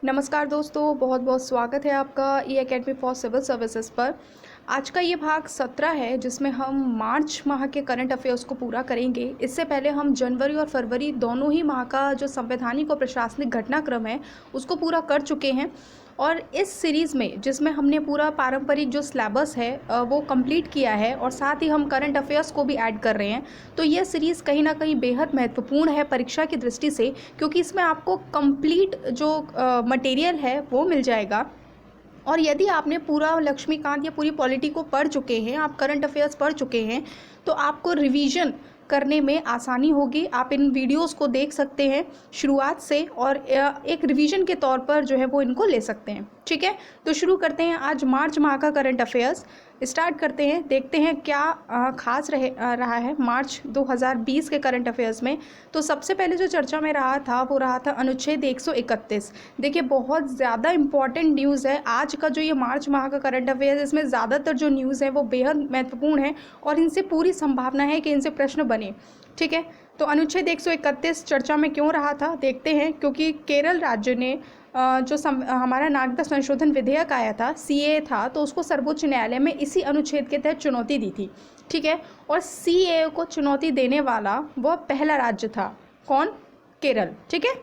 नमस्कार दोस्तों, बहुत बहुत स्वागत है आपका ई एकेडमी फॉर सिविल सर्विसेज पर। आज का ये भाग 17 है जिसमें हम मार्च माह के करंट अफेयर्स को पूरा करेंगे। इससे पहले हम जनवरी और फरवरी दोनों ही माह का जो संवैधानिक और प्रशासनिक घटनाक्रम है उसको पूरा कर चुके हैं। और इस सीरीज़ में जिसमें हमने पूरा पारंपरिक जो सिलेबस है वो कंप्लीट किया है और साथ ही हम करंट अफेयर्स को भी ऐड कर रहे हैं, तो ये सीरीज़ कहीं ना कहीं बेहद महत्वपूर्ण है परीक्षा की दृष्टि से, क्योंकि इसमें आपको कंप्लीट जो मटेरियल है वो मिल जाएगा। और यदि आपने पूरा लक्ष्मीकांत या पूरी पॉलिटी को पढ़ चुके हैं, आप करंट अफेयर्स पढ़ चुके हैं, तो आपको रिवीजन करने में आसानी होगी। आप इन वीडियोस को देख सकते हैं शुरुआत से और एक रिवीजन के तौर पर जो है वो इनको ले सकते हैं। ठीक है, तो शुरू करते हैं आज मार्च माह का करंट अफेयर्स। स्टार्ट करते हैं, देखते हैं क्या खास रहा है मार्च 2020 के करंट अफेयर्स में। तो सबसे पहले जो चर्चा में रहा था वो रहा था अनुच्छेद 131। देखिए, बहुत ज़्यादा इम्पॉर्टेंट न्यूज़ है आज का जो ये मार्च माह का करंट अफेयर्स। इसमें ज़्यादातर जो न्यूज़ है वो बेहद महत्वपूर्ण है और इनसे पूरी संभावना है कि इनसे प्रश्न बने। ठीक है, तो अनुच्छेद 131 चर्चा में क्यों रहा था देखते हैं। क्योंकि केरल राज्य ने हमारा नागरिकता संशोधन विधेयक आया था, सीए था, तो उसको सर्वोच्च न्यायालय में इसी अनुच्छेद के तहत चुनौती दी थी। ठीक है, और सीए को चुनौती देने वाला वह पहला राज्य था। कौन? केरल। ठीक है,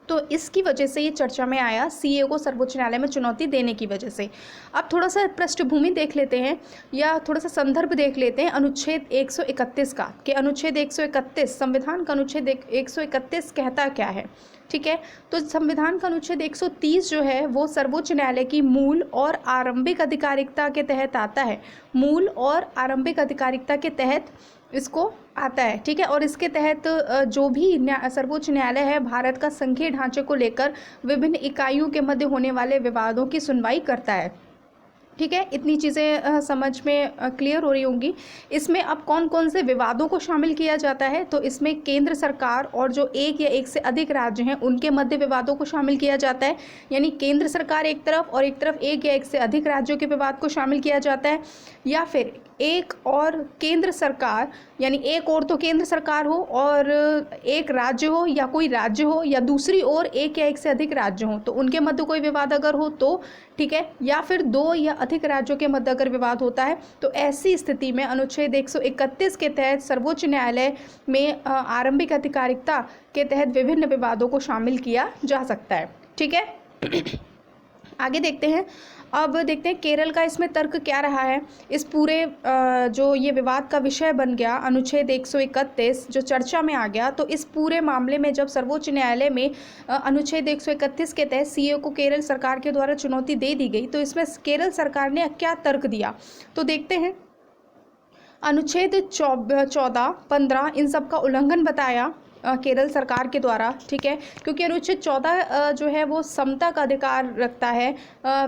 तो इसकी वजह से ये चर्चा में आया, सीए को सर्वोच्च न्यायालय में चुनौती देने की वजह से। अब थोड़ा सा पृष्ठभूमि देख लेते हैं या थोड़ा सा संदर्भ देख लेते हैं अनुच्छेद 131 का, कि अनुच्छेद 131 संविधान का अनुच्छेद 131 कहता क्या है। ठीक है, तो संविधान का अनुच्छेद 130 जो है वो सर्वोच्च न्यायालय की मूल और आरंभिक अधिकारिकता के तहत आता है। मूल और आरंभिक अधिकारिकता के तहत इसको आता है। ठीक है, और इसके तहत जो भी सर्वोच्च न्यायालय है भारत का संघीय ढांचे को लेकर विभिन्न इकाइयों के मध्य होने वाले विवादों की सुनवाई करता है। ठीक है, इतनी चीज़ें समझ में क्लियर हो रही होंगी। इसमें अब कौन कौन से विवादों को शामिल किया जाता है, तो इसमें केंद्र सरकार और जो एक या एक से अधिक राज्य हैं उनके मध्य विवादों को शामिल किया जाता है। यानी केंद्र सरकार एक तरफ और एक तरफ एक या एक से अधिक राज्यों के विवाद को शामिल किया जाता है, या फिर एक और केंद्र सरकार, यानी एक और तो केंद्र सरकार हो और एक राज्य हो या कोई राज्य हो, या दूसरी ओर एक या एक से अधिक राज्य हो तो उनके मध्य कोई विवाद अगर हो तो। ठीक है, या फिर दो या अधिक राज्यों के मध्य अगर विवाद होता है तो ऐसी स्थिति में अनुच्छेद 131 के तहत सर्वोच्च न्यायालय में आरंभिक अधिकारिकता के तहत विभिन्न विवादों को शामिल किया जा सकता है। ठीक है, आगे देखते हैं। अब देखते हैं केरल का इसमें तर्क क्या रहा है। इस पूरे जो ये विवाद का विषय बन गया अनुच्छेद 131 जो चर्चा में आ गया, तो इस पूरे मामले में जब सर्वोच्च न्यायालय में अनुच्छेद 131 के तहत सीए को केरल सरकार के द्वारा चुनौती दे दी गई, तो इसमें केरल सरकार ने क्या तर्क दिया तो देखते हैं। अनुच्छेद 14, 15 इन सब का उल्लंघन बताया केरल सरकार के द्वारा। ठीक है, क्योंकि अनुच्छेद 14 जो है वो समता का अधिकार रखता है,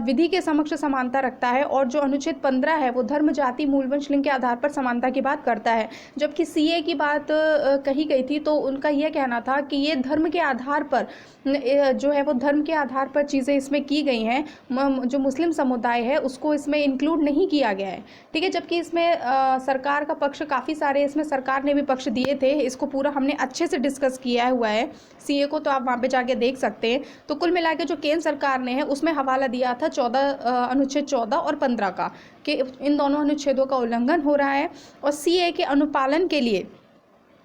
विधि के समक्ष समानता रखता है, और जो अनुच्छेद 15 है वो धर्म, जाति, मूल, वंश, लिंग के आधार पर समानता की बात करता है। जबकि सीए की बात कही गई थी तो उनका यह कहना था कि ये धर्म के आधार पर जो है वो धर्म के आधार पर चीज़ें इसमें की गई हैं, जो मुस्लिम समुदाय है उसको इसमें इंक्लूड नहीं किया गया है। ठीक है, जबकि इसमें सरकार का पक्ष काफ़ी सारे, इसमें सरकार ने भी पक्ष दिए थे। इसको पूरा हमने अच्छे से डिस्कस किया हुआ है सीए को, तो आप वहाँ पे जाके देख सकते हैं। तो कुल मिला के जो केंद्र सरकार ने है उसमें हवाला दिया था अनुच्छेद 14 और 15 का, कि इन दोनों अनुच्छेदों का उल्लंघन हो रहा है। और सीए के अनुपालन के लिए,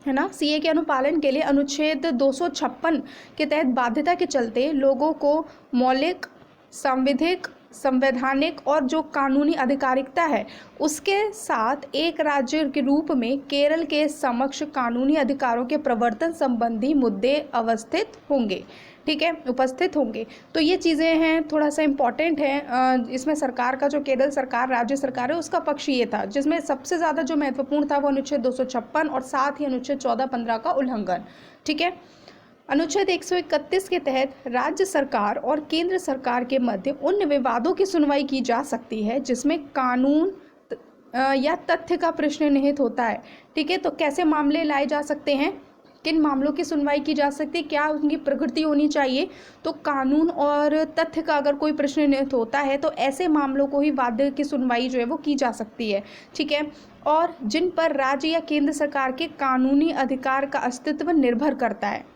है ना, सीए के अनुपालन के लिए अनुच्छेद 256 के तहत बाध्यता के चलते लोगों को मौलिक, सांविधिक, संवैधानिक और जो कानूनी अधिकारिकता है उसके साथ एक राज्य के रूप में केरल के समक्ष कानूनी अधिकारों के प्रवर्तन संबंधी मुद्दे अवस्थित होंगे। ठीक है, उपस्थित होंगे। तो ये चीज़ें हैं, थोड़ा सा इम्पॉर्टेंट है। इसमें सरकार का, जो केरल सरकार राज्य सरकार है, उसका पक्ष ये था, जिसमें सबसे ज़्यादा जो महत्वपूर्ण था वो अनुच्छेद 256 और साथ ही अनुच्छेद 14-15 का उल्लंघन। ठीक है, अनुच्छेद 131 के तहत राज्य सरकार और केंद्र सरकार के मध्य उन विवादों की सुनवाई की जा सकती है जिसमें कानून या तथ्य का प्रश्न निहित होता है। ठीक है, तो कैसे मामले लाए जा सकते हैं, किन मामलों की सुनवाई की जा सकती है, क्या उनकी प्रकृति होनी चाहिए, तो कानून और तथ्य का अगर कोई प्रश्न निहित होता है तो ऐसे मामलों को ही वाद की सुनवाई जो है वो की जा सकती है। ठीक है, और जिन पर राज्य या केंद्र सरकार के कानूनी अधिकार का अस्तित्व निर्भर करता है।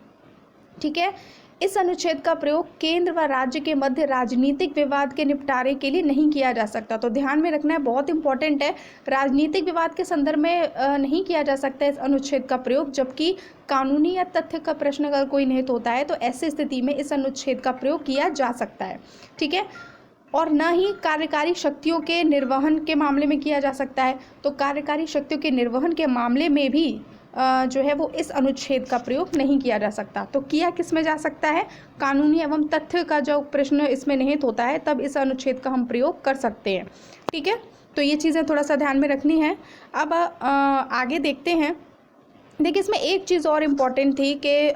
ठीक है, इस अनुच्छेद का प्रयोग केंद्र व राज्य के मध्य राजनीतिक विवाद के निपटारे के लिए नहीं किया जा सकता। तो ध्यान में रखना है, बहुत इंपॉर्टेंट है, राजनीतिक विवाद के संदर्भ में नहीं किया जा सकता है इस अनुच्छेद का प्रयोग। जबकि कानूनी या तथ्य का प्रश्न अगर कोई निहित होता है तो ऐसी स्थिति में इस अनुच्छेद का प्रयोग किया जा सकता है, ठीक है। और न ही कार्यकारी शक्तियों के निर्वहन के मामले में किया जा सकता है। तो कार्यकारी शक्तियों के निर्वहन के मामले में भी जो है वो इस अनुच्छेद का प्रयोग नहीं किया जा सकता। तो किया किस में जा सकता है, कानूनी एवं तथ्य का जो प्रश्न इसमें निहित होता है तब इस अनुच्छेद का हम प्रयोग कर सकते हैं, ठीक है। तो ये चीज़ें थोड़ा सा ध्यान में रखनी है। अब आगे देखते हैं। देखिए, इसमें एक चीज़ और इम्पॉर्टेंट थी कि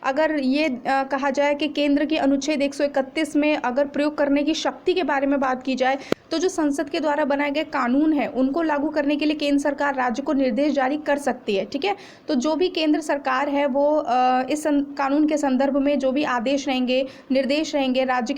अगर ये कहा जाए कि केंद्र के अनुच्छेद 131 में अगर प्रयोग करने की शक्ति के बारे में बात की जाए तो जो संसद के द्वारा बनाए गए कानून है उनको लागू करने के लिए केंद्र सरकार राज्य को निर्देश जारी कर सकती है, ठीक है। तो जो भी केंद्र सरकार है वो इस कानून के संदर्भ में जो भी आदेश रहेंगे, निर्देश रहेंगे, राज्य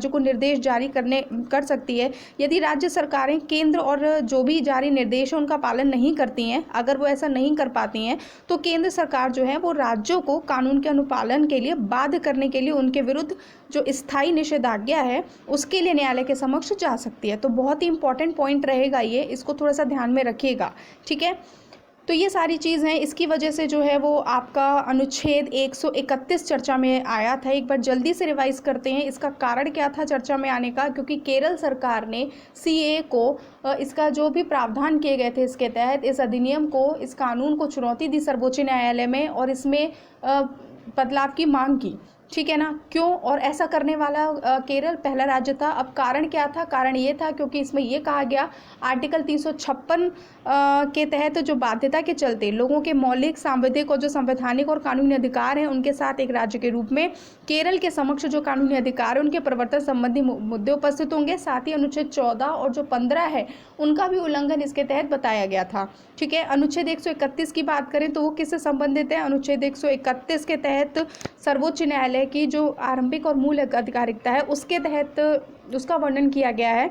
को निर्देश जारी कर सकती है। यदि राज्य सरकारें केंद्र और जो भी जारी निर्देश है उनका पालन नहीं करती हैं, अगर वो ऐसा नहीं कर पाती हैं, तो केंद्र सरकार जो है वो राज्यों को कानून के अनुपालन के लिए बाध्य करने के लिए उनके विरुद्ध जो स्थायी निषेधाज्ञा है उसके लिए न्यायालय के समक्ष जा सकती है। तो बहुत ही इंपॉर्टेंट पॉइंट रहेगा ये, इसको थोड़ा सा ध्यान में रखिएगा, ठीक है। तो ये सारी चीज़ हैं, इसकी वजह से जो है वो आपका अनुच्छेद 131 चर्चा में आया था। एक बार जल्दी से रिवाइज करते हैं इसका कारण क्या था चर्चा में आने का। क्योंकि केरल सरकार ने सीए को इसका जो भी प्रावधान किए गए थे इसके तहत, इस अधिनियम को, इस कानून को चुनौती दी सर्वोच्च न्यायालय में और इसमें बदलाव की मांग की, ठीक है ना। क्यों? और ऐसा करने वाला केरल पहला राज्य था। अब कारण क्या था? कारण ये था क्योंकि इसमें ये कहा गया आर्टिकल 356 के तहत जो बाध्यता के चलते लोगों के मौलिक, सांविधिक और जो संवैधानिक और कानूनी अधिकार हैं उनके साथ एक राज्य के रूप में केरल के समक्ष जो कानूनी अधिकार है उनके प्रवर्तन संबंधी मुद्दे उपस्थित होंगे। साथ ही अनुच्छेद 14 और जो 15 है उनका भी उल्लंघन इसके तहत बताया गया था, ठीक है। अनुच्छेद 131 की बात करें तो वो किससे संबंधित है? अनुच्छेद 131 के तहत सर्वोच्च न्यायालय की जो आरंभिक और मूल अधिकारिकता है उसके तहत उसका वर्णन किया गया है,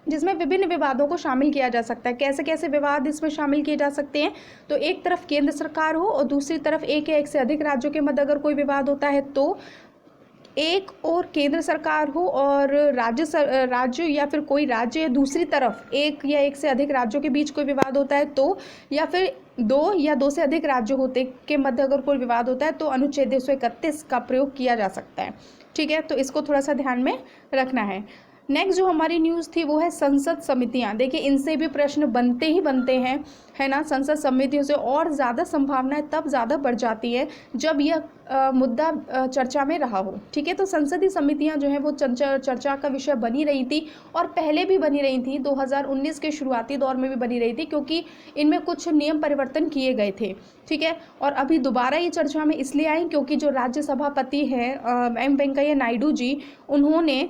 जिसमें विभिन्न विवादों को शामिल किया जा सकता है। कैसे कैसे विवाद इसमें शामिल किए जा सकते हैं? तो एक तरफ केंद्र सरकार हो और दूसरी तरफ एक या एक से अधिक राज्यों के मध्य अगर कोई विवाद होता है तो एक और केंद्र सरकार हो और राज्य या फिर कोई राज्य, या दूसरी तरफ एक या एक से अधिक राज्यों के बीच कोई विवाद होता है तो, या फिर दो या दो से अधिक राज्य होते के मध्य अगर कोई विवाद होता है तो अनुच्छेद 131 का प्रयोग किया जा सकता है, ठीक है। तो इसको थोड़ा सा ध्यान में रखना है। नेक्स्ट जो हमारी न्यूज़ थी वो है संसद समितियां। देखिए, इनसे भी प्रश्न बनते ही बनते हैं, है ना। संसद समितियों से और ज़्यादा संभावनाएं तब ज़्यादा बढ़ जाती है जब यह मुद्दा चर्चा में रहा हो, ठीक है। तो संसदीय समितियां जो हैं वो चर्चा का विषय बनी रही थी और पहले भी बनी रही थी, 2019 के शुरुआती दौर में भी बनी रही थी, क्योंकि इनमें कुछ नियम परिवर्तन किए गए थे, ठीक है। और अभी दोबारा ये चर्चा में इसलिए आई क्योंकि जो राज्य सभापति हैं एम वेंकैया नायडू जी, उन्होंने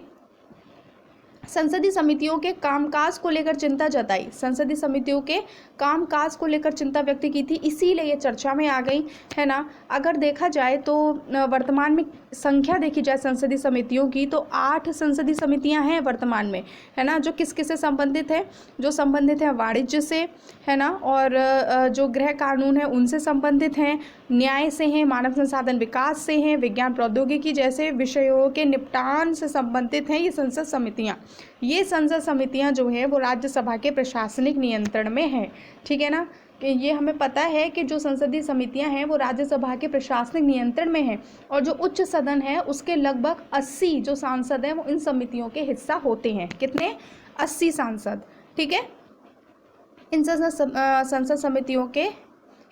संसदीय समितियों के कामकाज को लेकर चिंता जताई, संसदीय समितियों के कामकाज को लेकर चिंता व्यक्त की थी, इसीलिए ये चर्चा में आ गई, है ना। अगर देखा जाए तो वर्तमान में संख्या देखी जाए संसदीय समितियों की तो 8 संसदीय समितियां हैं वर्तमान में, है ना। जो किस किस से संबंधित है? जो संबंधित है वाणिज्य से, है ना, और जो गृह कानून है उनसे संबंधित हैं, न्याय से हैं, मानव संसाधन विकास से हैं, विज्ञान प्रौद्योगिकी जैसे विषयों के निपटान से संबंधित हैं ये संसद समितियां। ये संसद समितियां जो है वो राज्यसभा के प्रशासनिक नियंत्रण में है, ठीक है ना। कि ये हमें पता है कि जो संसदीय समितियां हैं वो राज्यसभा के प्रशासनिक नियंत्रण में हैं और जो उच्च सदन है उसके लगभग 80 जो सांसद हैं वो इन समितियों के हिस्सा होते हैं। कितने? 80 सांसद, ठीक है, इन संसद समितियों के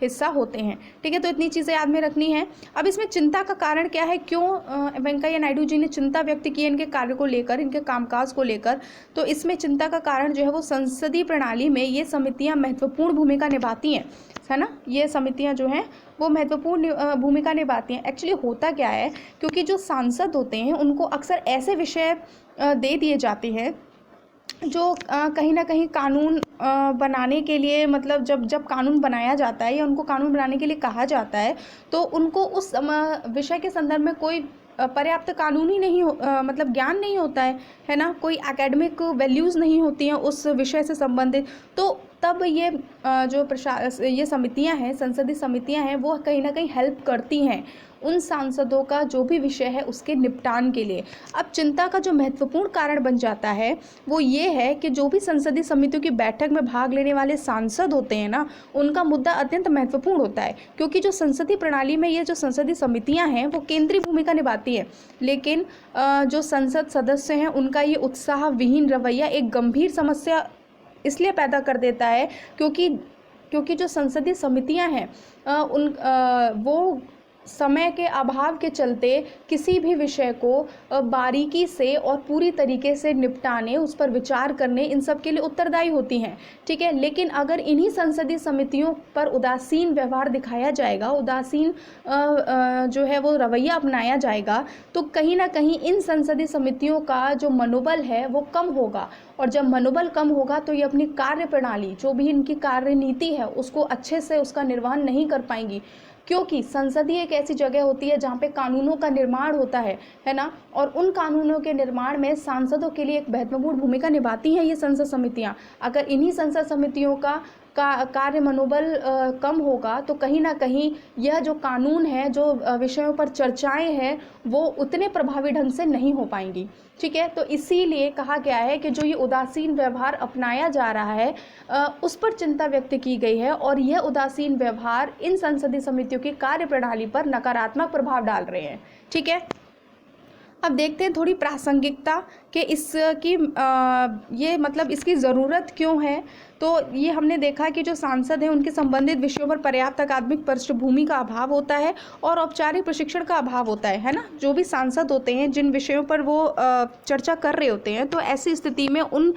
हिस्सा होते हैं, ठीक है। तो इतनी चीज़ें याद में रखनी है। अब इसमें चिंता का कारण क्या है? क्यों वेंकैया नायडू जी ने चिंता व्यक्त की है इनके कार्य को लेकर, इनके कामकाज को लेकर? तो इसमें चिंता का कारण जो है वो संसदीय प्रणाली में ये समितियां महत्वपूर्ण भूमिका निभाती हैं, है ना। ये समितियां जो हैं वो महत्वपूर्ण भूमिका निभाती हैं। एक्चुअली होता क्या है, क्योंकि जो सांसद होते हैं उनको अक्सर ऐसे विषय दे दिए जाते हैं जो कहीं ना कहीं कानून बनाने के लिए, मतलब जब कानून बनाया जाता है या उनको कानून बनाने के लिए कहा जाता है तो उनको उस विषय के संदर्भ में कोई पर्याप्त कानूनी नहीं मतलब ज्ञान नहीं होता है ना, कोई एकेडमिक वैल्यूज़ नहीं होती हैं उस विषय से संबंधित। तो तब ये ये समितियां हैं, संसदीय समितियां हैं, वो कहीं ना कहीं हेल्प करती हैं उन सांसदों का जो भी विषय है उसके निपटान के लिए। अब चिंता का जो महत्वपूर्ण कारण बन जाता है वो ये है कि जो भी संसदीय समितियों की बैठक में भाग लेने वाले सांसद होते हैं ना, उनका मुद्दा अत्यंत महत्वपूर्ण होता है, क्योंकि जो संसदीय प्रणाली में ये जो संसदीय समितियां हैं वो केंद्रीय भूमिका निभाती है। लेकिन जो संसद सदस्य हैं उनका ये उत्साह विहीन रवैया एक गंभीर समस्या इसलिए पैदा कर देता है क्योंकि जो संसदीय समितियां हैं वो समय के अभाव के चलते किसी भी विषय को बारीकी से और पूरी तरीके से निपटाने, उस पर विचार करने, इन सब के लिए उत्तरदायी होती हैं, ठीक है। लेकिन अगर इन्हीं संसदीय समितियों पर उदासीन व्यवहार दिखाया जाएगा, उदासीन जो है वो रवैया अपनाया जाएगा, तो कहीं ना कहीं इन संसदीय समितियों का जो मनोबल है वो कम होगा। और जब मनोबल कम होगा तो ये अपनी कार्य प्रणाली, जो भी इनकी कार्य नीति है, उसको अच्छे से उसका निर्वहन नहीं कर पाएंगी, क्योंकि संसदीय एक ऐसी जगह होती है जहाँ पे कानूनों का निर्माण होता है ना। और उन कानूनों के निर्माण में सांसदों के लिए एक महत्वपूर्ण भूमिका निभाती हैं ये संसद समितियाँ। अगर इन्हीं संसद समितियों का कार्य मनोबल कम होगा तो कहीं ना कहीं यह जो कानून है, जो विषयों पर चर्चाएं हैं, वो उतने प्रभावी ढंग से नहीं हो पाएंगी, ठीक है। तो इसीलिए कहा गया है कि जो ये उदासीन व्यवहार अपनाया जा रहा है उस पर चिंता व्यक्त की गई है, और यह उदासीन व्यवहार इन संसदीय समितियों की कार्यप्रणाली पर नकारात्मक प्रभाव डाल रहे हैं, ठीक है। अब देखते हैं थोड़ी प्रासंगिकता कि इसकी ये मतलब इसकी ज़रूरत क्यों है। तो ये हमने देखा कि जो सांसद हैं उनके संबंधित विषयों पर पर्याप्त अकादमिक पृष्ठभूमि का अभाव होता है और औपचारिक प्रशिक्षण का अभाव होता है ना। जो भी सांसद होते हैं जिन विषयों पर वो चर्चा कर रहे होते हैं, तो ऐसी स्थिति में उन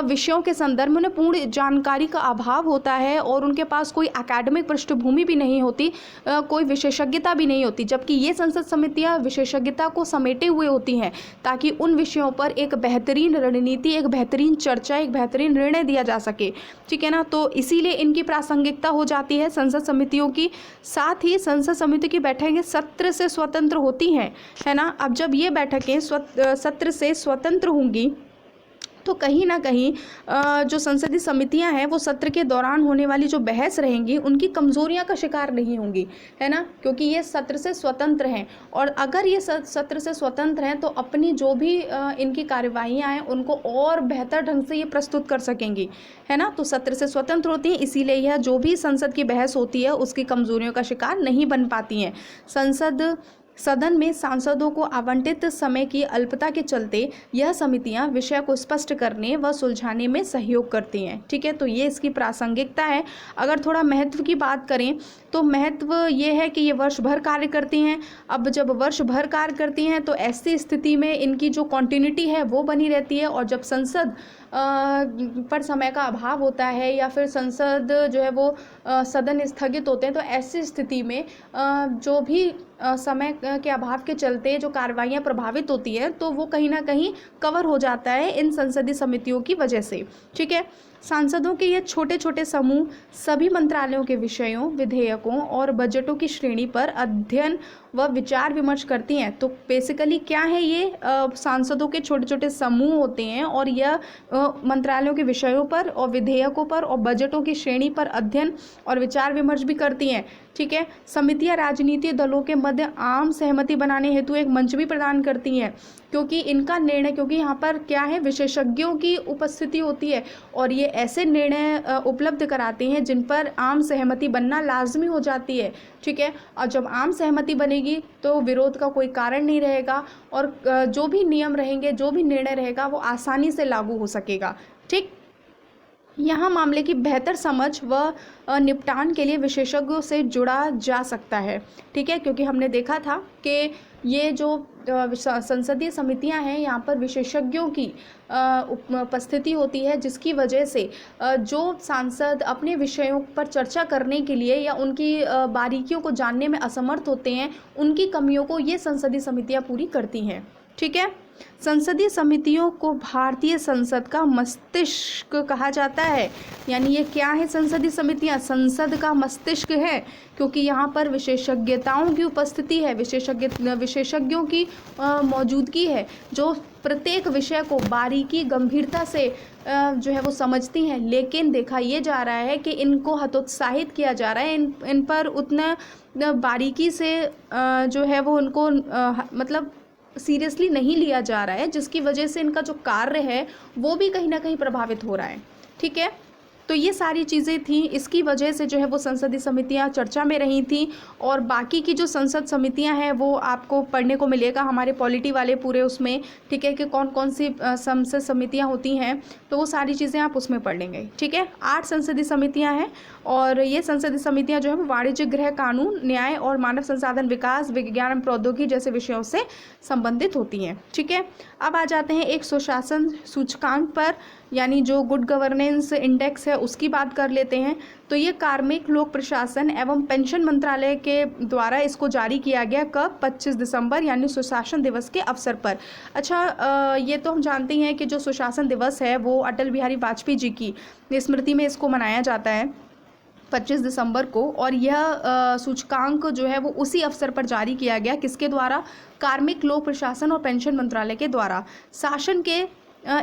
विषयों के संदर्भ में उन्हें पूर्ण जानकारी का अभाव होता है और उनके पास कोई एकेडमिक पृष्ठभूमि भी नहीं होती, कोई विशेषज्ञता भी नहीं होती। जबकि ये संसद समितियां विशेषज्ञता को समेटे हुए होती हैं ताकि उन विषयों पर एक बेहतरीन रणनीति, एक बेहतरीन चर्चा, एक बेहतरीन निर्णय दिया जा सके, ठीक है ना। तो इसीलिए इनकी प्रासंगिकता हो जाती है संसद समितियों की। साथ ही संसद समिति की बैठकें सत्र से स्वतंत्र होती हैं, है ना। अब जब ये बैठकें सत्र से स्वतंत्र होंगी तो कहीं ना कहीं जो संसदीय समितियां हैं वो सत्र के दौरान होने वाली जो बहस रहेंगी उनकी कमजोरियां का शिकार नहीं होंगी, है ना, क्योंकि ये सत्र से स्वतंत्र हैं। और अगर ये सत्र से स्वतंत्र हैं तो अपनी जो भी इनकी कार्यवाहियां हैं उनको और बेहतर ढंग से ये प्रस्तुत कर सकेंगी, है ना। तो सत्र से स्वतंत्र होती हैं, इसीलिए यह जो भी संसद की बहस होती है उसकी कमजोरियों का शिकार नहीं बन पाती हैं। सदन में सांसदों को आवंटित समय की अल्पता के चलते यह समितियां विषय को स्पष्ट करने व सुलझाने में सहयोग करती हैं, ठीक है। तो ये इसकी प्रासंगिकता है। अगर थोड़ा महत्व की बात करें तो महत्व ये है कि ये वर्ष भर कार्य करती हैं। अब जब वर्ष भर कार्य करती हैं तो ऐसी स्थिति में इनकी जो कॉन्टिन्यूटी है वो बनी रहती है, और जब संसद पर समय का अभाव होता है या फिर संसद जो है वो सदन स्थगित होते हैं, तो ऐसी स्थिति में जो भी समय के अभाव के चलते जो कार्रवाइयाँ प्रभावित होती है तो वो कहीं ना कहीं कवर हो जाता है इन संसदीय समितियों की वजह से, ठीक है। सांसदों के ये छोटे छोटे समूह सभी मंत्रालयों के विषयों, विधेयकों और बजटों की श्रेणी पर अध्ययन व विचार विमर्श करती हैं। तो बेसिकली क्या है, ये सांसदों के छोटे छोटे समूह होते हैं और यह मंत्रालयों के विषयों पर और विधेयकों पर और बजटों की श्रेणी पर अध्ययन और विचार विमर्श भी करती हैं, ठीक है। समितियां राजनीतिक दलों के मध्य आम सहमति बनाने हेतु एक मंच भी प्रदान करती हैं, क्योंकि इनका निर्णय, क्योंकि यहाँ पर क्या है, विशेषज्ञों की उपस्थिति होती है और ये ऐसे निर्णय उपलब्ध कराते हैं जिन पर आम सहमति बनना लाजमी हो जाती है, ठीक है। और जब आम सहमति बनेगी तो विरोध का कोई कारण नहीं रहेगा और जो भी नियम रहेंगे, जो भी निर्णय रहेगा वो आसानी से लागू हो सकेगा, ठीक। यहाँ मामले की बेहतर समझ व निपटान के लिए विशेषज्ञों से जुड़ा जा सकता है, ठीक है, क्योंकि हमने देखा था कि ये जो संसदीय समितियां हैं यहाँ पर विशेषज्ञों की उपस्थिति होती है, जिसकी वजह से जो सांसद अपने विषयों पर चर्चा करने के लिए या उनकी बारीकियों को जानने में असमर्थ होते हैं, उनकी कमियों को ये संसदीय समितियां पूरी करती हैं, ठीक है। संसदीय समितियों को भारतीय संसद का मस्तिष्क कहा जाता है। यानी ये क्या है? संसदीय समितियां संसद का मस्तिष्क है, क्योंकि यहाँ पर विशेषज्ञताओं की उपस्थिति है, विशेषज्ञों की मौजूदगी है, जो प्रत्येक विषय को बारीकी गंभीरता से जो है वो समझती हैं। लेकिन देखा ये जा रहा है कि इनको हतोत्साहित किया जा रहा है, इन पर उतना बारीकी से जो है वो उनको मतलब सीरियसली नहीं लिया जा रहा है, जिसकी वजह से इनका जो कार्य है वो भी कहीं ना कहीं प्रभावित हो रहा है। ठीक है, तो ये सारी चीज़ें थी, इसकी वजह से जो है वो संसदीय समितियां चर्चा में रही थी। और बाकी की जो संसद समितियां हैं वो आपको पढ़ने को मिलेगा हमारे पॉलिटी वाले पूरे उसमें। ठीक है, कि कौन कौन सी संसद समितियां होती हैं, तो वो सारी चीज़ें आप उसमें पढ़ लेंगे। ठीक है, 8 संसदीय समितियां हैं, और ये संसदीय समितियां जो है वो वाणिज्य, गृह, कानून, न्याय और मानव संसाधन विकास, विज्ञान एवं प्रौद्योगिकी जैसे विषयों से संबंधित होती हैं। ठीक है, अब आ जाते हैं एक सुशासन सूचकांक पर, यानी जो गुड गवर्नेंस इंडेक्स है उसकी बात कर लेते हैं। तो ये कार्मिक, लोक प्रशासन एवं पेंशन मंत्रालय के द्वारा इसको जारी किया गया। कब? 25 दिसंबर, यानी सुशासन दिवस के अवसर पर। अच्छा, ये तो हम जानते हैं कि जो सुशासन दिवस है वो अटल बिहारी वाजपेयी जी की स्मृति में इसको मनाया जाता है 25 दिसंबर को। और यह सूचकांक जो है वो उसी अवसर पर जारी किया गया। किसके द्वारा? कार्मिक, लोक प्रशासन और पेंशन मंत्रालय के द्वारा। शासन के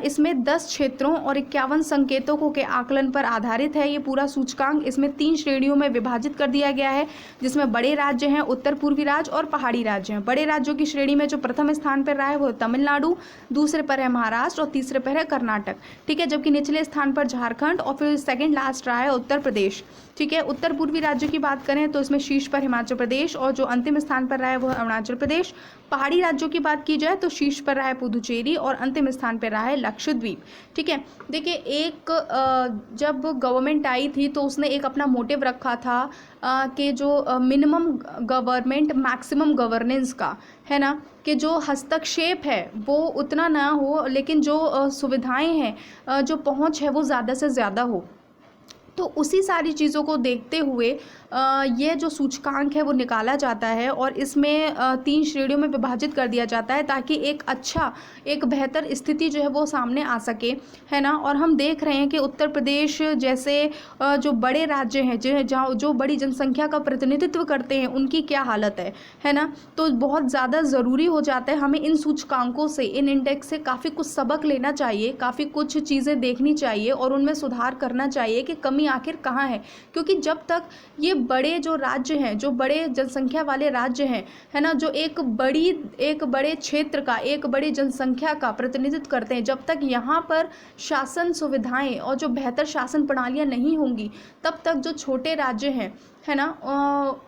इसमें 10 क्षेत्रों और 51 संकेतकों के आकलन पर आधारित है ये पूरा सूचकांक। इसमें 3 श्रेणियों में विभाजित कर दिया गया है, जिसमें बड़े राज्य हैं, उत्तर पूर्वी राज्य और पहाड़ी राज्य हैं। बड़े राज्यों की श्रेणी में जो प्रथम स्थान पर रहा है वो तमिलनाडु, दूसरे पर है महाराष्ट्र और तीसरे पर है कर्नाटक। ठीक है, जबकि निचले स्थान पर झारखंड और फिर सेकेंड लास्ट रहा है उत्तर प्रदेश। ठीक है, उत्तर पूर्वी राज्यों की बात करें तो इसमें शीर्ष पर हिमाचल प्रदेश और जो अंतिम स्थान पर रहा है वो अरुणाचल प्रदेश। पहाड़ी राज्यों की बात की जाए तो शीर्ष पर रहा है पुदुचेरी और अंतिम स्थान पर रहा है लक्षद्वीप। ठीक है, देखिए एक जब गवर्नमेंट आई थी तो उसने एक अपना मोटिव रखा था कि जो मिनिमम गवर्नमेंट मैक्सिमम गवर्नेंस का है ना, कि जो हस्तक्षेप है वो उतना ना हो, लेकिन जो सुविधाएं हैं, जो पहुंच है वो ज़्यादा से ज़्यादा हो। तो उसी सारी चीज़ों को देखते हुए ये जो सूचकांक है वो निकाला जाता है, और इसमें 3 श्रेणियों में विभाजित कर दिया जाता है, ताकि एक बेहतर स्थिति जो है वो सामने आ सके, है ना। और हम देख रहे हैं कि उत्तर प्रदेश जैसे जो बड़े राज्य हैं, जो बड़ी जनसंख्या का प्रतिनिधित्व करते हैं, उनकी क्या हालत है ना। तो बहुत ज़्यादा ज़रूरी हो जाता है हमें इन सूचकांकों से, इन इंडेक्स से काफ़ी कुछ सबक लेना चाहिए, काफ़ी कुछ चीज़ें देखनी चाहिए और उनमें सुधार करना चाहिए कि कमी आखिर कहाँ है। क्योंकि जब तक ये बड़े जो राज्य हैं, जो बड़े जनसंख्या वाले राज्य हैं, है ना, जो एक बड़े क्षेत्र का, एक बड़ी जनसंख्या का प्रतिनिधित्व करते हैं, जब तक यहाँ पर शासन सुविधाएं और जो बेहतर शासन प्रणालियाँ नहीं होंगी, तब तक जो छोटे राज्य हैं, है ना,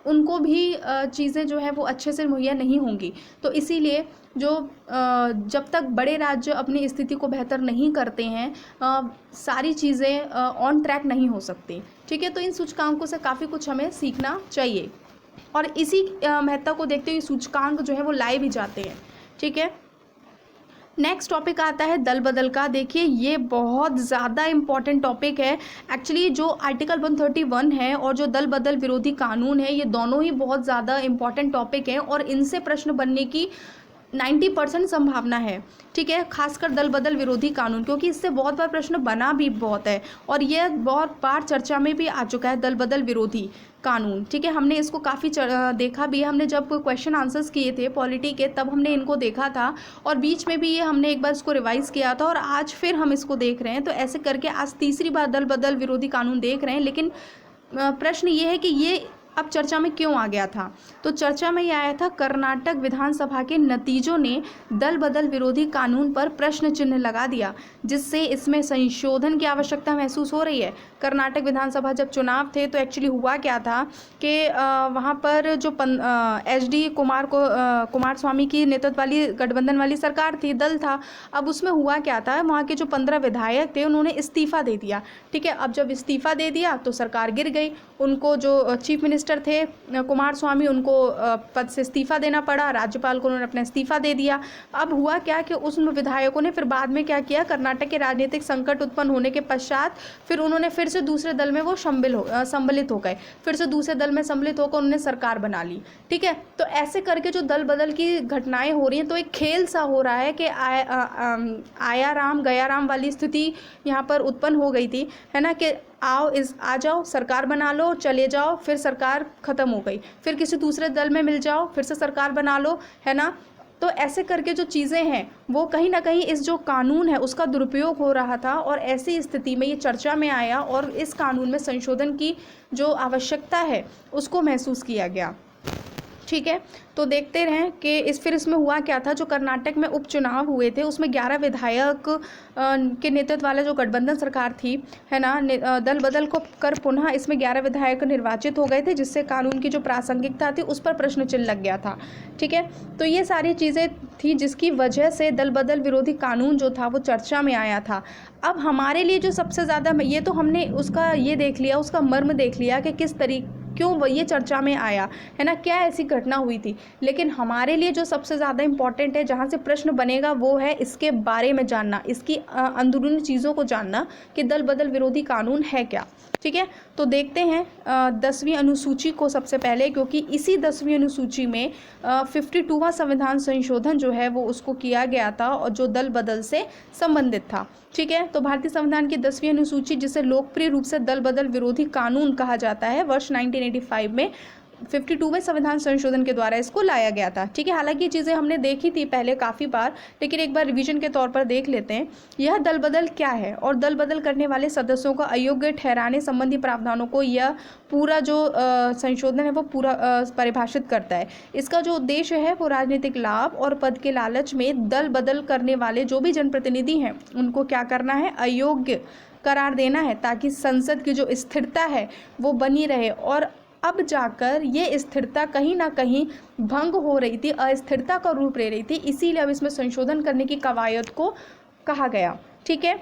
उनको भी चीज़ें जो है वो अच्छे से मुहैया नहीं होंगी। तो इसीलिए जब तक बड़े राज्य अपनी स्थिति को बेहतर नहीं करते हैं, सारी चीज़ें ऑन ट्रैक नहीं हो सकती। ठीक है, तो इन सूचकांकों से काफ़ी कुछ हमें सीखना चाहिए, और इसी महत्ता को देखते हुए सूचकांक जो है वो लाए भी जाते हैं। ठीक है, नेक्स्ट टॉपिक आता है दल बदल का। देखिए ये बहुत ज़्यादा इम्पॉर्टेंट टॉपिक है। एक्चुअली जो आर्टिकल 131 है और जो दल बदल विरोधी कानून है, ये दोनों ही बहुत ज़्यादा इम्पॉर्टेंट टॉपिक हैं, और इनसे प्रश्न बनने की 90% संभावना है। ठीक है, खासकर दल बदल विरोधी कानून, क्योंकि इससे बहुत बार प्रश्न बना भी बहुत है, और यह बहुत बार चर्चा में भी आ चुका है, दल बदल विरोधी कानून। ठीक है, हमने इसको काफ़ी देखा भी। हमने जब क्वेश्चन आंसर्स किए थे पॉलिटी के, तब हमने इनको देखा था, और बीच में भी ये हमने एक बार इसको रिवाइज़ किया था, और आज फिर हम इसको देख रहे हैं। तो ऐसे करके आज तीसरी बार दल बदल विरोधी कानून देख रहे हैं। लेकिन प्रश्न ये है कि ये अब चर्चा में क्यों आ गया था? तो चर्चा में यह आया था, कर्नाटक विधानसभा के नतीजों ने दल बदल विरोधी कानून पर प्रश्न चिन्ह लगा दिया, जिससे इसमें संशोधन की आवश्यकता महसूस हो रही है। कर्नाटक विधानसभा जब चुनाव थे तो एक्चुअली हुआ क्या था कि वहाँ पर जो HD कुमार स्वामी की नेतृत्व वाली गठबंधन वाली सरकार थी, दल था। अब उसमें हुआ क्या था, वहाँ के जो 15 विधायक थे उन्होंने इस्तीफ़ा दे दिया। ठीक है, अब जब इस्तीफ़ा दे दिया तो सरकार गिर गई। उनको जो चीफ मिनिस्टर मिनिस्टर थे कुमार स्वामी, उनको पद से इस्तीफा देना पड़ा, राज्यपाल को उन्होंने अपना इस्तीफा दे दिया। अब हुआ क्या कि उस विधायकों ने फिर बाद में क्या किया, कर्नाटक के राजनीतिक संकट उत्पन्न होने के पश्चात फिर उन्होंने फिर से दूसरे दल में वो सम्मिलित हो गए, फिर से दूसरे दल में सम्मिलित होकर उन्होंने सरकार बना ली। ठीक है, तो ऐसे करके जो दल बदल की घटनाएं हो रही हैं, तो एक खेल सा हो रहा है कि आया राम गया राम वाली स्थिति यहाँ पर उत्पन्न हो गई थी, है ना, कि आ जाओ सरकार बना लो, चले जाओ, फिर सरकार ख़त्म हो गई, फिर किसी दूसरे दल में मिल जाओ, फिर से सरकार बना लो, है ना। तो ऐसे करके जो चीज़ें हैं वो कहीं ना कहीं इस जो कानून है उसका दुरुपयोग हो रहा था, और ऐसी स्थिति में ये चर्चा में आया और इस कानून में संशोधन की जो आवश्यकता है उसको महसूस किया गया। ठीक है, तो देखते रहें कि फिर इसमें हुआ क्या था। जो कर्नाटक में उपचुनाव हुए थे उसमें 11 विधायक के नेतृत्व वाला जो गठबंधन सरकार थी, है ना, दल बदल को कर पुनः इसमें 11 विधायक निर्वाचित हो गए थे, जिससे कानून की जो प्रासंगिकता थी उस पर प्रश्न चिन्ह लग गया था। ठीक है, तो ये सारी चीज़ें थी जिसकी वजह से दल बदल विरोधी कानून जो था वो चर्चा में आया था। अब हमारे लिए जो सबसे ज़्यादा, ये तो हमने उसका ये देख लिया, उसका मर्म देख लिया कि किस तरीके क्यों ये चर्चा में आया, है ना, क्या ऐसी घटना हुई थी। लेकिन हमारे लिए जो सबसे ज़्यादा इम्पॉर्टेंट है, जहाँ से प्रश्न बनेगा, वो है इसके बारे में जानना, इसकी अंदरूनी चीज़ों को जानना कि दल बदल विरोधी कानून है क्या। ठीक है, तो देखते हैं 10वीं अनुसूची को सबसे पहले, क्योंकि इसी 10वीं अनुसूची में 52वां संविधान संशोधन जो है वो उसको किया गया था और जो दल बदल से संबंधित था। ठीक है, तो भारतीय संविधान की 10वीं अनुसूची, जिसे लोकप्रिय रूप से दल बदल विरोधी कानून कहा जाता है, वर्ष 1985 में 52वें संविधान संशोधन के द्वारा इसको लाया गया था। ठीक है, हालांकि ये चीज़ें हमने देखी थी पहले काफ़ी बार, लेकिन एक बार रिवीजन के तौर पर देख लेते हैं। यह दल बदल क्या है और दल बदल करने वाले सदस्यों को अयोग्य ठहराने संबंधी प्रावधानों को यह पूरा जो संशोधन है वो पूरा परिभाषित करता है। इसका जो उद्देश्य है वो राजनीतिक लाभ और पद के लालच में दल बदल करने वाले जो भी जनप्रतिनिधि हैं उनको क्या करना है, अयोग्य करार देना है, ताकि संसद की जो स्थिरता है वो बनी रहे। और अब जाकर ये स्थिरता कहीं ना कहीं भंग हो रही थी, अस्थिरता का रूप ले रही थी, इसीलिए अब इसमें संशोधन करने की कवायद को कहा गया। ठीक है,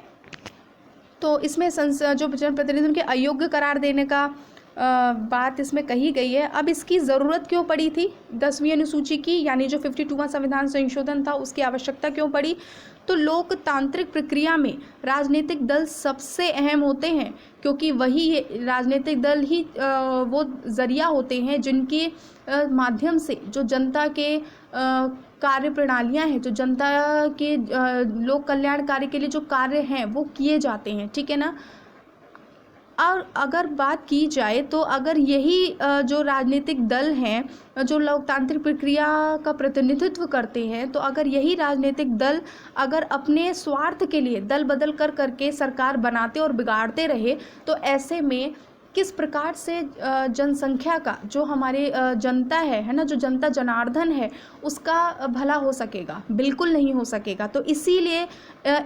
तो इसमें जो जनप्रतिनिधियों के अयोग्य करार देने का बात इसमें कही गई है। अब इसकी ज़रूरत क्यों पड़ी थी 10वीं अनुसूची की, यानी जो 52वां संविधान संशोधन था उसकी आवश्यकता क्यों पड़ी। तो लोकतांत्रिक प्रक्रिया में राजनीतिक दल सबसे अहम होते हैं, क्योंकि वही राजनीतिक दल ही वो ज़रिया होते हैं जिनके माध्यम से जो जनता के कार्य प्रणालियाँ हैं, जो जनता के लोक कल्याण कार्य के लिए जो कार्य हैं वो किए जाते हैं। ठीक है ना। और अगर बात की जाए तो अगर यही जो राजनीतिक दल हैं जो लोकतांत्रिक प्रक्रिया का प्रतिनिधित्व करते हैं, तो अगर यही राजनीतिक दल अगर अपने स्वार्थ के लिए दल बदल कर करके सरकार बनाते और बिगाड़ते रहे, तो ऐसे में किस प्रकार से जनसंख्या का जो हमारे जनता है ना, जो जनता जनार्दन है उसका भला हो सकेगा, बिल्कुल नहीं हो सकेगा। तो इसीलिए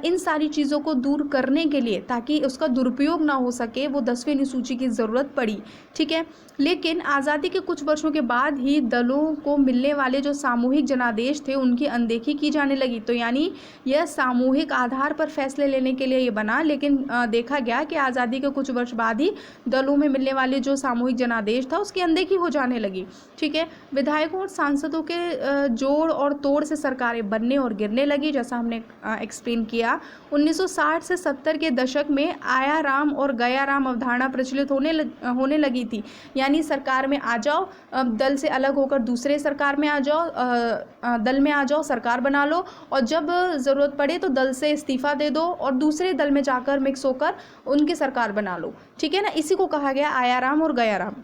इन सारी चीज़ों को दूर करने के लिए, ताकि उसका दुरुपयोग ना हो सके, वो 10वीं अनुसूची की ज़रूरत पड़ी। ठीक है, लेकिन आज़ादी के कुछ वर्षों के बाद ही दलों को मिलने वाले जो सामूहिक जनादेश थे उनकी अनदेखी की जाने लगी। तो यानी यह सामूहिक आधार पर फैसले लेने के लिए ये बना, लेकिन देखा गया कि आज़ादी के कुछ वर्ष बाद ही दलों में मिलने वाले जो सामूहिक जनादेश था उसकी अनदेखी हो जाने लगी। ठीक है, विधायकों और सांसदों के जोड़ और तोड़ से सरकारें बनने और गिरने लगी, जैसा हमने एक्सप्लेन किया। 1960 से 70 के दशक में आया राम और गया राम अवधारणा प्रचलित होने लगी थी, यानी सरकार में आ जाओ, दल से अलग होकर दूसरे सरकार में आ जाओ, दल में आ जाओ, सरकार बना लो, और जब ज़रूरत पड़े तो दल से इस्तीफा दे दो और दूसरे दल में जाकर मिक्स होकर उनकी सरकार बना लो। ठीक है ना, इसी को कहा गया आया राम और गया राम।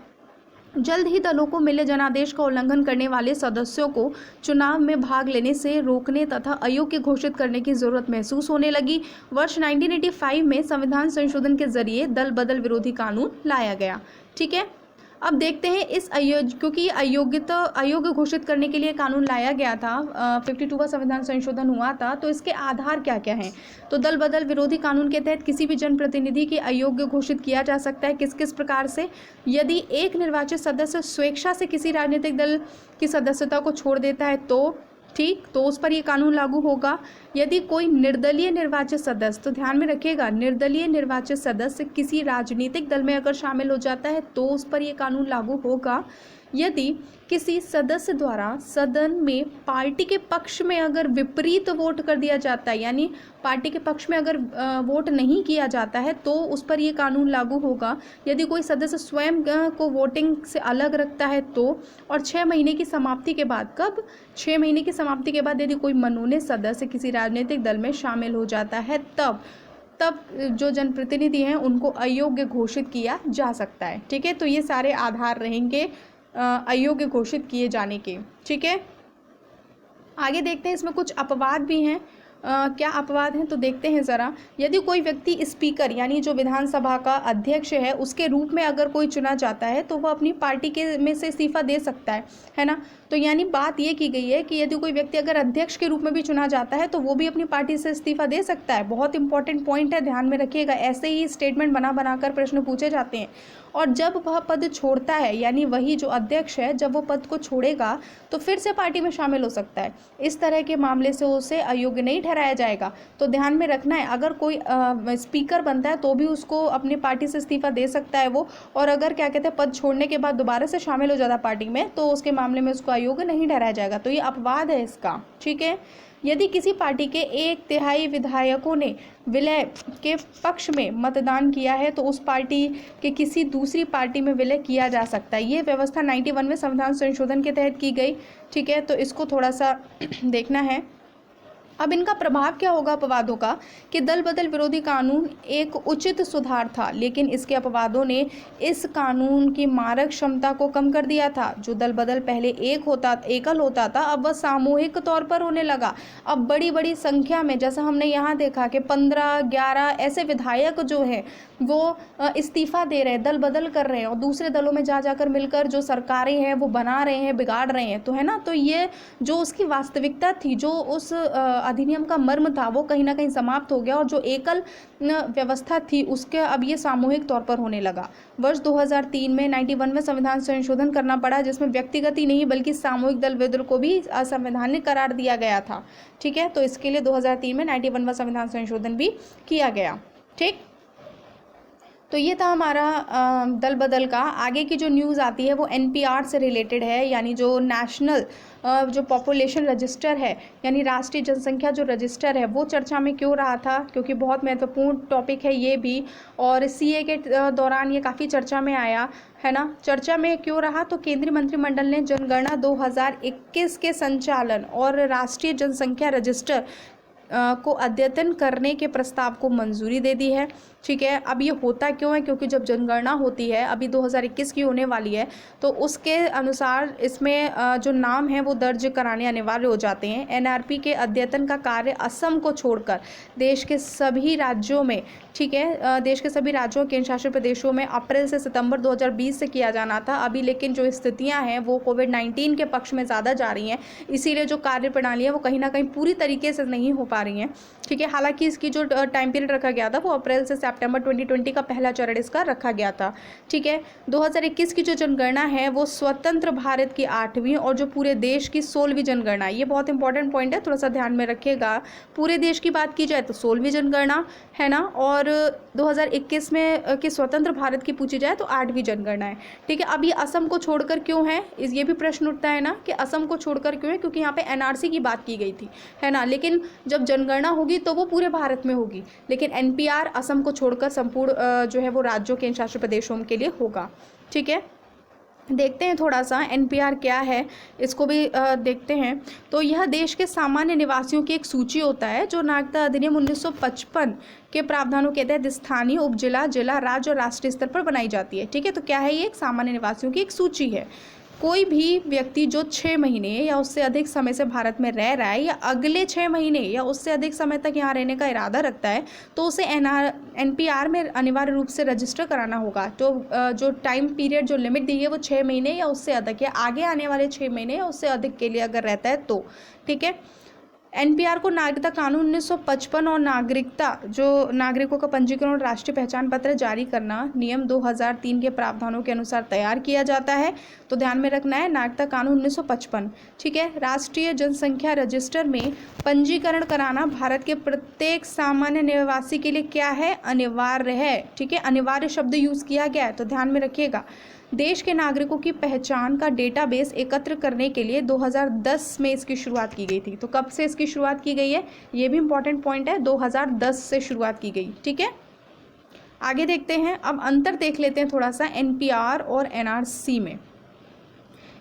जल्द ही दलों को मिले जनादेश का उल्लंघन करने वाले सदस्यों को चुनाव में भाग लेने से रोकने तथा अयोग्य घोषित करने की जरूरत महसूस होने लगी। वर्ष 1985 में संविधान संशोधन के जरिए दल बदल विरोधी कानून लाया गया। ठीक है, अब देखते हैं इस क्योंकि अयोग्य घोषित करने के लिए कानून लाया गया था, 52वां संविधान संशोधन हुआ था, तो इसके आधार क्या क्या हैं। तो दल बदल विरोधी कानून के तहत किसी भी जनप्रतिनिधि की अयोग्य घोषित किया जा सकता है। किस किस प्रकार से, यदि एक निर्वाचित सदस्य स्वेच्छा से किसी राजनीतिक दल की सदस्यता को छोड़ देता है तो, ठीक, तो उस पर ये कानून लागू होगा। यदि कोई निर्दलीय निर्वाचित सदस्य, तो ध्यान में रखिएगा, निर्दलीय निर्वाचित सदस्य किसी राजनीतिक दल में अगर शामिल हो जाता है तो उस पर ये कानून लागू होगा। यदि किसी सदस्य द्वारा सदन में पार्टी के पक्ष में अगर विपरीत वोट कर दिया जाता है, यानी पार्टी के पक्ष में अगर वोट नहीं किया जाता है तो उस पर ये कानून लागू होगा। यदि कोई सदस्य स्वयं को वोटिंग से अलग रखता है तो, और 6 महीने की समाप्ति के बाद, कब, 6 महीने की समाप्ति के बाद यदि कोई मनोनीत सदस्य किसी राजनीतिक दल में शामिल हो जाता है तब जो जनप्रतिनिधि हैं उनको अयोग्य घोषित किया जा सकता है। ठीक है, तो ये सारे आधार रहेंगे अयोग्य घोषित किए जाने के। ठीक है, आगे देखते हैं, इसमें कुछ अपवाद भी हैं। क्या अपवाद हैं तो देखते हैं ज़रा। यदि कोई व्यक्ति स्पीकर यानी जो विधानसभा का अध्यक्ष है उसके रूप में अगर कोई चुना जाता है तो वह अपनी पार्टी के में से इस्तीफा दे सकता है ना। तो यानी बात ये की गई है कि यदि कोई व्यक्ति अगर अध्यक्ष के रूप में भी चुना जाता है तो वो भी अपनी पार्टी से इस्तीफा दे सकता है। बहुत इंपॉर्टेंट पॉइंट है, ध्यान में रखिएगा। ऐसे ही स्टेटमेंट बनाकर प्रश्न पूछे जाते हैं। और जब वह पद छोड़ता है, यानी वही जो अध्यक्ष है, जब वो पद को छोड़ेगा तो फिर से पार्टी में शामिल हो सकता है। इस तरह के मामले से उसे अयोग्य नहीं ठहराया जाएगा। तो ध्यान में रखना है, अगर कोई स्पीकर बनता है तो भी उसको अपनी पार्टी से इस्तीफा दे सकता है वो, और अगर क्या कहते हैं पद छोड़ने के बाद दोबारा से शामिल हो जाता पार्टी में तो उसके मामले में उसको अयोग्य नहीं ठहराया जाएगा। तो ये अपवाद है इसका। ठीक है, यदि किसी पार्टी के 1/3 विधायकों ने विलय के पक्ष में मतदान किया है तो उस पार्टी के किसी दूसरी पार्टी में विलय किया जा सकता है। ये व्यवस्था 91वें संविधान संशोधन के तहत की गई। ठीक है, तो इसको थोड़ा सा देखना है। अब इनका प्रभाव क्या होगा अपवादों का, कि दल बदल विरोधी कानून एक उचित सुधार था, लेकिन इसके अपवादों ने इस कानून की मारक क्षमता को कम कर दिया था। जो दल बदल पहले एकल होता था, अब वह सामूहिक तौर पर होने लगा। अब बड़ी बड़ी संख्या में, जैसा हमने यहाँ देखा कि 15-11 ऐसे विधायक जो हैं वो इस्तीफा दे रहे हैं, दल बदल कर रहे हैं और दूसरे दलों में जाकर मिलकर जो सरकारें हैं वो बना रहे हैं, बिगाड़ रहे हैं। तो है ना, तो ये जो उसकी वास्तविकता थी, जो उस अधिनियम का मर्म था, वो कहीं ना कहीं समाप्त हो गया। और जो एकल व्यवस्था थी उसके अब ये सामूहिक तौर पर होने लगा। वर्ष 2003 में 91वें संविधान संशोधन करना पड़ा, जिसमें व्यक्तिगत ही नहीं बल्कि सामूहिक दल विद्रोह को भी असंवैधानिक करार दिया गया था। ठीक है, तो इसके लिए 2003 में 91वां संविधान संशोधन भी किया गया। ठीक, तो ये था हमारा दल बदल का। आगे की जो न्यूज़ आती है वो NPR से रिलेटेड है, यानी जो नेशनल जो पॉपुलेशन रजिस्टर है, यानी राष्ट्रीय जनसंख्या जो रजिस्टर है, वो चर्चा में क्यों रहा था, क्योंकि बहुत महत्वपूर्ण टॉपिक है ये भी। और CA के दौरान ये काफ़ी चर्चा में आया है ना। चर्चा में क्यों रहा, तो केंद्रीय मंत्रिमंडल ने जनगणना 2021 के संचालन और राष्ट्रीय जनसंख्या रजिस्टर को अद्यतन करने के प्रस्ताव को मंजूरी दे दी है। ठीक है, अब ये होता क्यों है, क्योंकि जब जनगणना होती है, अभी 2021 की होने वाली है, तो उसके अनुसार इसमें जो नाम है वो दर्ज कराने अनिवार्य हो जाते हैं। NRP के अद्यतन का कार्य असम को छोड़कर देश के सभी राज्यों में, ठीक है, देश के सभी राज्यों केंद्र शासित प्रदेशों में अप्रैल से सितंबर 2020 से किया जाना था। अभी लेकिन जो स्थितियां हैं वो कोविड-19 के पक्ष में ज़्यादा जा रही हैं, इसीलिए जो कार्य प्रणाली है वो कहीं ना कहीं पूरी तरीके से नहीं हो पा रही हैं। ठीक है, हालांकि इसकी जो टाइम पीरियड रखा गया था वो अप्रैल से सितंबर 2020 का पहला चरण इसका रखा गया था। ठीक है, 2021 की जो जनगणना है वो स्वतंत्र भारत की 8वीं और जो पूरे देश की 16वीं जनगणना, ये बहुत इंपॉर्टेंट पॉइंट है, थोड़ा सा ध्यान में रखिएगा। पूरे देश की बात की जाए तो 16वीं जनगणना है ना, और 2021 में कि स्वतंत्र भारत की पूछी जाए तो 8वीं जनगणना है। ठीक है, अब ये असम को छोड़कर क्यों है, ये भी प्रश्न उठता है ना कि असम को छोड़कर क्यों है, क्योंकि यहाँ पे NRC की बात की गई थी, है ना। लेकिन जब जनगणना होगी तो वो पूरे भारत में होगी, लेकिन NPR असम को छोड़कर संपूर्ण जो है वो राज्यों केंद्र शासित प्रदेशों के लिए होगा। ठीक है, देखते हैं थोड़ा सा NPR क्या है, इसको भी देखते हैं। तो यह देश के सामान्य निवासियों की एक सूची होता है जो नागरिकता अधिनियम 1955 के प्रावधानों के तहत स्थानीय, उपजिला, जिला, राज्य और राष्ट्रीय स्तर पर बनाई जाती है। ठीक है, तो क्या है, ये एक सामान्य निवासियों की एक सूची है। कोई भी व्यक्ति जो 6 महीने या उससे अधिक समय से भारत में रह रहा है या अगले 6 महीने या उससे अधिक समय तक यहाँ रहने का इरादा रखता है तो उसे NPR में अनिवार्य रूप से रजिस्टर कराना होगा। तो जो टाइम पीरियड जो लिमिट दी है वो 6 महीने या उससे अधिक, या आगे आने वाले 6 महीने या उससे अधिक के लिए अगर रहता है तो। ठीक है, एनपीआर को नागरिकता कानून 1955 और नागरिकों का पंजीकरण और राष्ट्रीय पहचान पत्र जारी करना नियम 2003 के प्रावधानों के अनुसार तैयार किया जाता है। तो ध्यान में रखना है नागरिकता कानून 1955, ठीक है। राष्ट्रीय जनसंख्या रजिस्टर में पंजीकरण कराना भारत के प्रत्येक सामान्य निवासी के लिए क्या है, अनिवार्य है, ठीक है। अनिवार्य शब्द यूज़ किया गया है, तो ध्यान में रखिएगा। देश के नागरिकों की पहचान का डेटाबेस एकत्र करने के लिए 2010 में इसकी शुरुआत की गई थी। तो कब से इसकी शुरुआत की गई है, ये भी इंपॉर्टेंट पॉइंट है, 2010 से शुरुआत की गई, ठीक है। आगे देखते हैं, अब अंतर देख लेते हैं थोड़ा सा एनपीआर और एनआरसी में।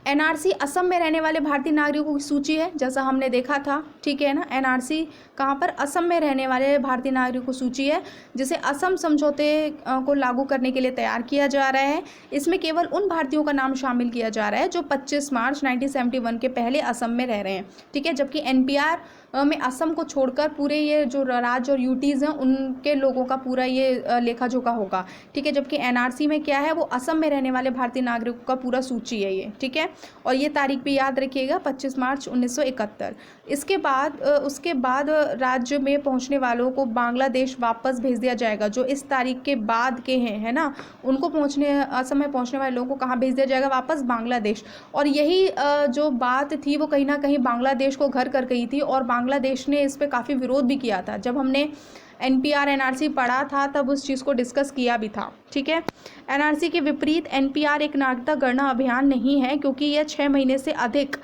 एनआरसी असम में रहने वाले भारतीय नागरिकों की सूची है, जैसा हमने देखा था, ठीक है ना। एनआरसी कहाँ पर, असम में रहने वाले भारतीय नागरिकों की सूची है, जिसे असम समझौते को लागू करने के लिए तैयार किया जा रहा है। इसमें केवल उन भारतीयों का नाम शामिल किया जा रहा है जो 25 मार्च 1971 के पहले असम में रह रहे हैं, ठीक है। जबकि एनपीआर में असम को छोड़कर पूरे ये जो राज्य और यूटीज़ हैं उनके लोगों का पूरा ये लेखा जोखा होगा, ठीक है। जबकि एनआरसी में क्या है, वो असम में रहने वाले भारतीय नागरिकों का पूरा सूची है ये, ठीक है। और ये तारीख भी याद रखिएगा, 25 मार्च 1971। उसके बाद राज्य में पहुंचने वालों को बांग्लादेश वापस भेज दिया जाएगा। जो इस तारीख के बाद के हैं, है ना, उनको असम में पहुंचने वाले लोगों को कहाँ भेज दिया जाएगा, वापस बांग्लादेश। और यही जो बात थी वो कहीं ना कहीं बांग्लादेश को घर कर गई थी और बांग्लादेश ने इस पर काफ़ी विरोध भी किया था। जब हमने एनपीआर एनआरसी पढ़ा था तब उस चीज़ को डिस्कस किया भी था, ठीक है। एनआरसी के विपरीत एनपीआर एक नागरिकता गणना अभियान नहीं है, क्योंकि यह 6 महीने से अधिक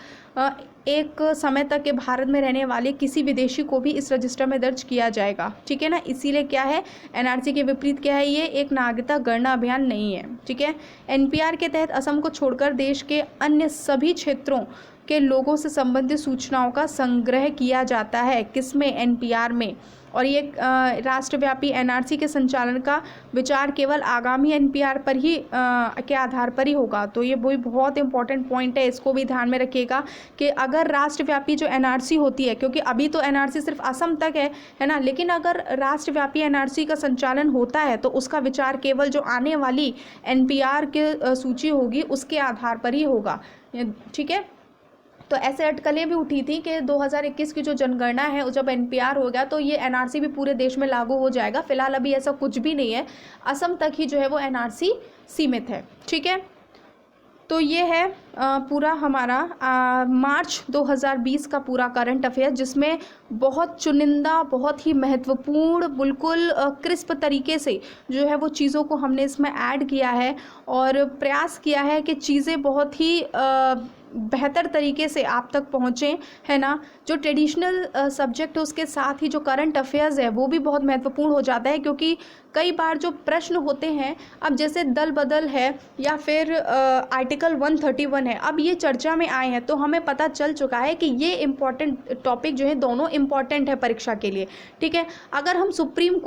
एक समय तक के भारत में रहने वाले किसी विदेशी को भी इस रजिस्टर में दर्ज किया जाएगा, ठीक है ना। इसीलिए क्या है, एनआरसी के विपरीत क्या है, ये एक नागरिकता गणना अभियान नहीं है, ठीक है। एनपीआर के तहत असम को छोड़कर देश के अन्य सभी क्षेत्रों के लोगों से संबंधित सूचनाओं का संग्रह किया जाता है, किसमें, एनपीआर में। और ये राष्ट्रव्यापी एनआरसी के संचालन का विचार केवल आगामी एनपीआर पर ही के आधार पर ही होगा। तो ये वही बहुत इंपॉर्टेंट पॉइंट है, इसको भी ध्यान में रखिएगा कि अगर राष्ट्रव्यापी जो एनआरसी होती है, क्योंकि अभी तो एनआरसी सिर्फ असम तक है ना, लेकिन अगर राष्ट्रव्यापी एनआरसी का संचालन होता है तो उसका विचार केवल जो आने वाली एनपीआर के सूची होगी उसके आधार पर ही होगा, ठीक है। तो ऐसे अटकलें भी उठी थी कि 2021 की जो जनगणना है, जब एनपीआर हो गया तो ये एनआरसी भी पूरे देश में लागू हो जाएगा। फिलहाल अभी ऐसा कुछ भी नहीं है, असम तक ही जो है वो एनआरसी सीमित है, ठीक है। तो ये है पूरा हमारा मार्च 2020 का पूरा करंट अफेयर, जिसमें बहुत चुनिंदा, बहुत ही महत्वपूर्ण, बिल्कुल क्रिस्प तरीके से जो है वो चीज़ों को हमने इसमें ऐड किया है और प्रयास किया है कि चीज़ें बहुत ही बेहतर तरीके से आप तक पहुँचें, है ना। जो ट्रेडिशनल सब्जेक्ट है उसके साथ ही जो करंट अफेयर्स है वो भी बहुत महत्वपूर्ण हो जाता है, क्योंकि कई बार जो प्रश्न होते हैं, अब जैसे दल बदल है या फिर आर्टिकल 131 है, अब ये चर्चा में आए हैं तो हमें पता चल चुका है कि ये इम्पॉर्टेंट टॉपिक जो है दोनों इम्पॉर्टेंट है परीक्षा के लिए, ठीक है। अगर हम सुप्रीम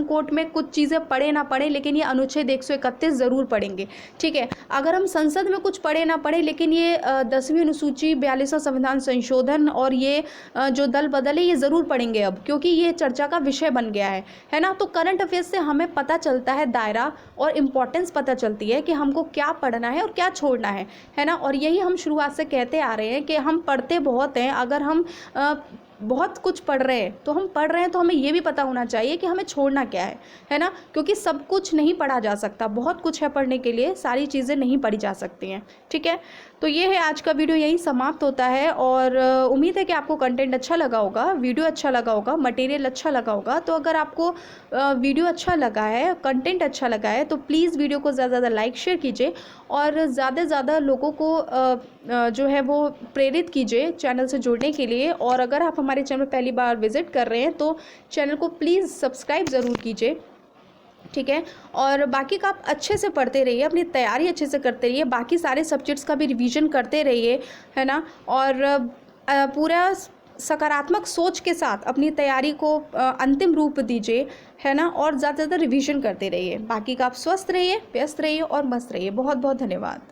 कोर्ट में कुछ चीज़ें पढ़े ना पढ़े, लेकिन ये अनुच्छेद 131 ज़रूर पढ़ेंगे, ठीक है। अगर हम संसद में कुछ पढ़े ना पढ़े, लेकिन ये 10वीं अनुसूची, 42वां संविधान संशोधन और ये जो दल बदल है ये ज़रूर पढ़ेंगे अब, क्योंकि ये चर्चा का विषय बन गया है ना। तो करंट अफेयर्स से हमें पता चलता है दायरा और इम्पोर्टेंस पता चलती है कि हमको क्या पढ़ना है और क्या छोड़ना है ना। और यही हम शुरुआत से कहते आ रहे हैं कि हम पढ़ते बहुत हैं, अगर हम बहुत कुछ पढ़ रहे हैं तो हमें ये भी पता होना चाहिए कि हमें छोड़ना क्या है ना, क्योंकि सब कुछ नहीं पढ़ा जा सकता, बहुत कुछ है पढ़ने के लिए, सारी चीज़ें नहीं पढ़ी जा सकती हैं, ठीक है। तो ये है आज का वीडियो, यहीं समाप्त होता है और उम्मीद है कि आपको कंटेंट अच्छा लगा होगा, वीडियो अच्छा लगा होगा, मटेरियल अच्छा लगा होगा। तो अगर आपको वीडियो अच्छा लगा है, कंटेंट अच्छा लगा है, तो प्लीज़ वीडियो को ज़्यादा से ज़्यादा लाइक शेयर कीजिए और ज़्यादा से ज़्यादा लोगों को जो है वो प्रेरित कीजिए चैनल से जुड़ने के लिए। और अगर आप हमारे चैनल पहली बार विजिट कर रहे हैं तो चैनल को प्लीज़ सब्सक्राइब ज़रूर कीजिए, ठीक है। और बाकी का आप अच्छे से पढ़ते रहिए, अपनी तैयारी अच्छे से करते रहिए, बाकी सारे सब्जेक्ट्स का भी रिवीजन करते रहिए, है ना। और पूरा सकारात्मक सोच के साथ अपनी तैयारी को अंतिम रूप दीजिए, है ना। और ज़्यादा से ज़्यादा रिवीजन करते रहिए। बाकी का आप स्वस्थ रहिए, व्यस्त रहिए और मस्त रहिए। बहुत बहुत धन्यवाद।